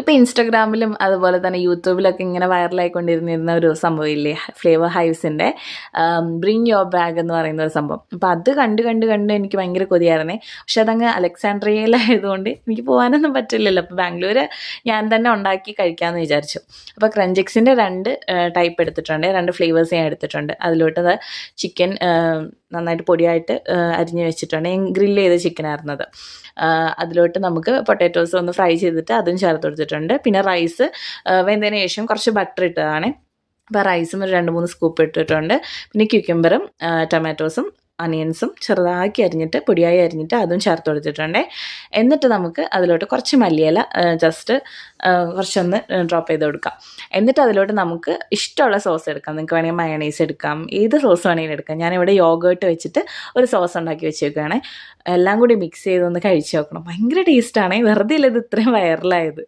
ഇപ്പോൾ ഇൻസ്റ്റാഗ്രാമിലും അതുപോലെ തന്നെ യൂട്യൂബിലൊക്കെ ഇങ്ങനെ വൈറലായിക്കൊണ്ടിരുന്നിരുന്ന ഒരു സംഭവമില്ലേ, ഫ്ലേവർ ഹൈവ്സിൻ്റെ ബ്രിങ് യുവർ ബാഗ് എന്ന് പറയുന്ന ഒരു സംഭവം. അപ്പോൾ അത് കണ്ട് എനിക്ക് ഭയങ്കര കൊതിയായിരുന്നേ. പക്ഷെ അതങ്ങ് അലക്സാൻഡ്രിയയിലായതുകൊണ്ട് എനിക്ക് പോകാനൊന്നും പറ്റില്ലല്ലോ. അപ്പോൾ ബാംഗ്ലൂർ ഞാൻ തന്നെ ഉണ്ടാക്കി കഴിക്കാമെന്ന് വിചാരിച്ചു. അപ്പോൾ ക്രഞ്ചെക്സിൻ്റെ 2 ടൈപ്പ് എടുത്തിട്ടുണ്ട്, 2 ഫ്ലേവേഴ്സ് ഞാൻ എടുത്തിട്ടുണ്ട്. അതിലോട്ട് ചിക്കൻ നന്നായിട്ട് പൊടിയായിട്ട് അരിഞ്ഞ് വെച്ചിട്ടുണ്ട്. ഗ്രില്ല് ചെയ്ത ചിക്കനായിരുന്നത്. അതിലോട്ട് നമുക്ക് പൊട്ടാറ്റോസ് ഒന്ന് ഫ്രൈ ചെയ്തിട്ട് അതും ചേർത്ത് കൊടുത്തിട്ടുണ്ട്. പിന്നെ റൈസ് വെന്തതിന് ശേഷം കുറച്ച് ബട്ടർ ഇട്ടതാണ്. അപ്പോൾ റൈസും ഒരു 2-3 സ്കൂപ്പ് ഇട്ടിട്ടുണ്ട്. പിന്നെ ക്യൂക്കമ്പറും ടൊമാറ്റോസും അനിയൻസും ചെറുതാക്കി അരിഞ്ഞിട്ട് പൊടിയായി അരിഞ്ഞിട്ട് അതും ചേർത്ത് കൊടുത്തിട്ടുണ്ട്. എന്നിട്ട് നമുക്ക് അതിലോട്ട് കുറച്ച് മല്ലിയില ജസ്റ്റ് കുറച്ചൊന്ന് ഡ്രോപ്പ് ചെയ്ത് കൊടുക്കാം. എന്നിട്ട് അതിലോട്ട് നമുക്ക് ഇഷ്ടമുള്ള സോസ് എടുക്കാം. നിങ്ങൾക്ക് വേണമെങ്കിൽ മയണൈസ് എടുക്കാം, ഏത് സോസ് വേണമെങ്കിലും എടുക്കാം. ഞാനിവിടെ യോഗേർട്ട് വെച്ചിട്ട് ഒരു സോസ് ഉണ്ടാക്കി വെച്ചേക്കുകയാണ്. എല്ലാം കൂടി മിക്സ് ചെയ്തൊന്ന് കഴിച്ച് നോക്കണം. ഭയങ്കര ടേസ്റ്റാണ്. വെറുതെ ഇല്ല ഇത് ഇത്രയും വൈറലായത്.